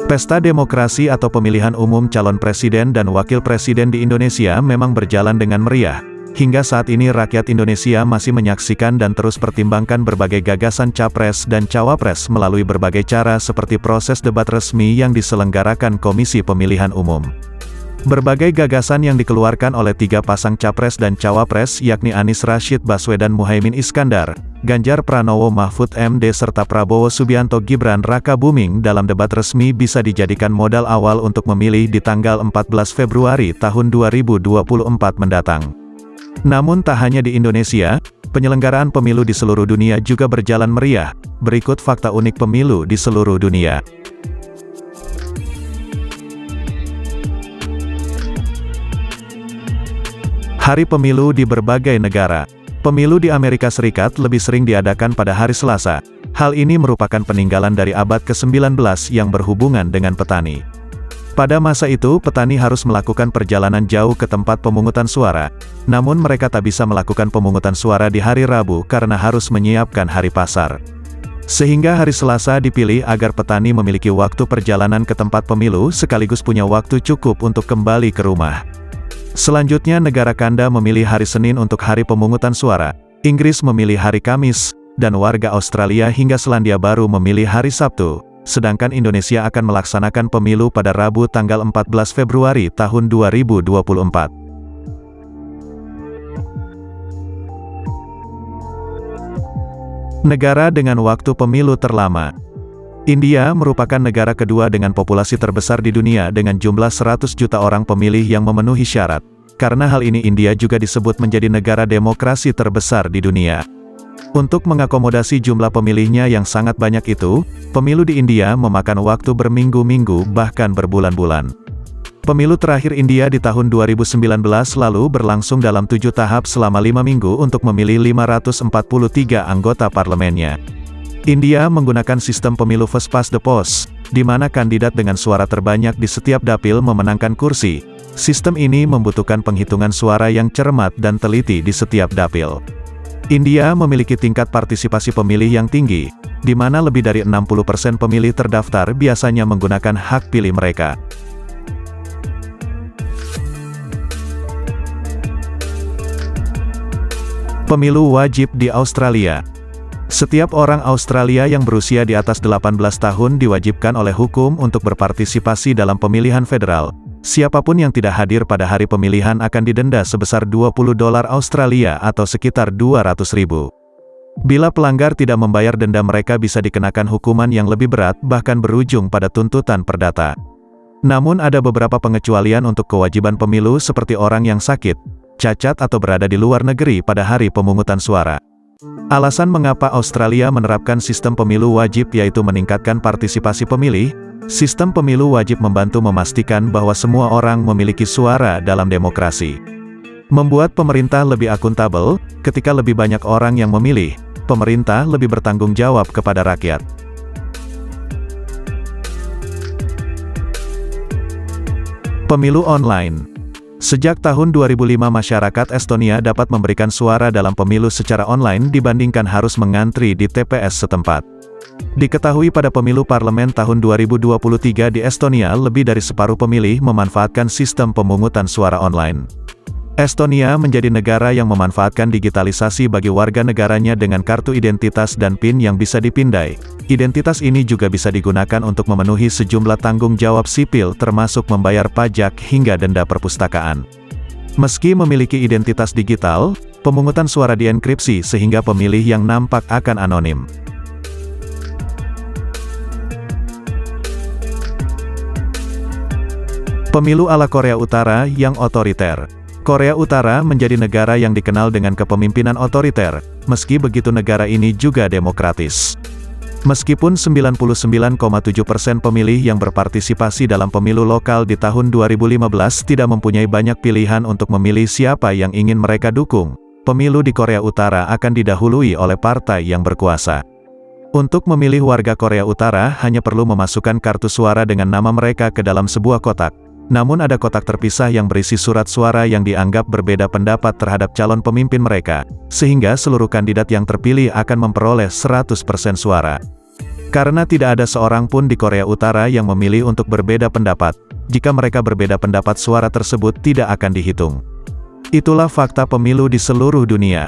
Pesta demokrasi atau pemilihan umum calon presiden dan wakil presiden di Indonesia memang berjalan dengan meriah. Hingga saat ini rakyat Indonesia masih menyaksikan dan terus pertimbangkan berbagai gagasan capres dan cawapres melalui berbagai cara seperti proses debat resmi yang diselenggarakan Komisi Pemilihan Umum. Berbagai gagasan yang dikeluarkan oleh tiga pasang capres dan cawapres yakni Anies Rashid Baswedan Muhaimin Iskandar, Ganjar Pranowo Mahfud MD serta Prabowo Subianto Gibran Rakabuming dalam debat resmi bisa dijadikan modal awal untuk memilih di tanggal 14 Februari tahun 2024 mendatang. Namun tak hanya di Indonesia, penyelenggaraan pemilu di seluruh dunia juga berjalan meriah. Berikut fakta unik pemilu di seluruh dunia. Hari pemilu di berbagai negara. Pemilu di Amerika Serikat lebih sering diadakan pada hari Selasa. Hal ini merupakan peninggalan dari abad ke-19 yang berhubungan dengan petani. Pada masa itu, petani harus melakukan perjalanan jauh ke tempat pemungutan suara. Namun mereka tak bisa melakukan pemungutan suara di hari Rabu karena harus menyiapkan hari pasar. Sehingga hari Selasa dipilih agar petani memiliki waktu perjalanan ke tempat pemilu sekaligus punya waktu cukup untuk kembali ke rumah. Selanjutnya negara kanda memilih hari Senin untuk hari pemungutan suara, Inggris memilih hari Kamis, dan warga Australia hingga Selandia Baru memilih hari Sabtu, sedangkan Indonesia akan melaksanakan pemilu pada Rabu tanggal 14 Februari tahun 2024. Negara dengan waktu pemilu terlama. India merupakan negara kedua dengan populasi terbesar di dunia dengan jumlah 100 juta orang pemilih yang memenuhi syarat. Karena hal ini India juga disebut menjadi negara demokrasi terbesar di dunia. Untuk mengakomodasi jumlah pemilihnya yang sangat banyak itu, pemilu di India memakan waktu berminggu-minggu bahkan berbulan-bulan. Pemilu terakhir India di tahun 2019 lalu berlangsung dalam 7 tahap selama 5 minggu untuk memilih 543 anggota parlemennya. India menggunakan sistem pemilu first past the post, di mana kandidat dengan suara terbanyak di setiap dapil memenangkan kursi. Sistem ini membutuhkan penghitungan suara yang cermat dan teliti di setiap dapil. India memiliki tingkat partisipasi pemilih yang tinggi, di mana lebih dari 60% pemilih terdaftar biasanya menggunakan hak pilih mereka. Pemilu wajib di Australia. Setiap orang Australia yang berusia di atas 18 tahun diwajibkan oleh hukum untuk berpartisipasi dalam pemilihan federal. Siapapun yang tidak hadir pada hari pemilihan akan didenda sebesar $20 Australia atau sekitar 200.000. Bila pelanggar tidak membayar denda, mereka bisa dikenakan hukuman yang lebih berat bahkan berujung pada tuntutan perdata. Namun ada beberapa pengecualian untuk kewajiban pemilu seperti orang yang sakit, cacat atau berada di luar negeri pada hari pemungutan suara. Alasan mengapa Australia menerapkan sistem pemilu wajib yaitu meningkatkan partisipasi pemilih. Sistem pemilu wajib membantu memastikan bahwa semua orang memiliki suara dalam demokrasi. Membuat pemerintah lebih akuntabel, ketika lebih banyak orang yang memilih, pemerintah lebih bertanggung jawab kepada rakyat. Pemilu online. Sejak tahun 2005 masyarakat Estonia dapat memberikan suara dalam pemilu secara online dibandingkan harus mengantri di TPS setempat. Diketahui pada pemilu parlemen tahun 2023 di Estonia lebih dari separuh pemilih memanfaatkan sistem pemungutan suara online. Estonia menjadi negara yang memanfaatkan digitalisasi bagi warga negaranya dengan kartu identitas dan PIN yang bisa dipindai. Identitas ini juga bisa digunakan untuk memenuhi sejumlah tanggung jawab sipil termasuk membayar pajak hingga denda perpustakaan. Meski memiliki identitas digital, pemungutan suara dienkripsi sehingga pemilih yang nampak akan anonim. Pemilu ala Korea Utara yang otoriter. Korea Utara menjadi negara yang dikenal dengan kepemimpinan otoriter, meski begitu negara ini juga demokratis. Meskipun 99,7% pemilih yang berpartisipasi dalam pemilu lokal di tahun 2015 tidak mempunyai banyak pilihan untuk memilih siapa yang ingin mereka dukung, pemilu di Korea Utara akan didahului oleh partai yang berkuasa. Untuk memilih warga Korea Utara hanya perlu memasukkan kartu suara dengan nama mereka ke dalam sebuah kotak. Namun ada kotak terpisah yang berisi surat suara yang dianggap berbeda pendapat terhadap calon pemimpin mereka, sehingga seluruh kandidat yang terpilih akan memperoleh 100% suara. Karena tidak ada seorang pun di Korea Utara yang memilih untuk berbeda pendapat, jika mereka berbeda pendapat suara tersebut tidak akan dihitung. Itulah fakta pemilu di seluruh dunia.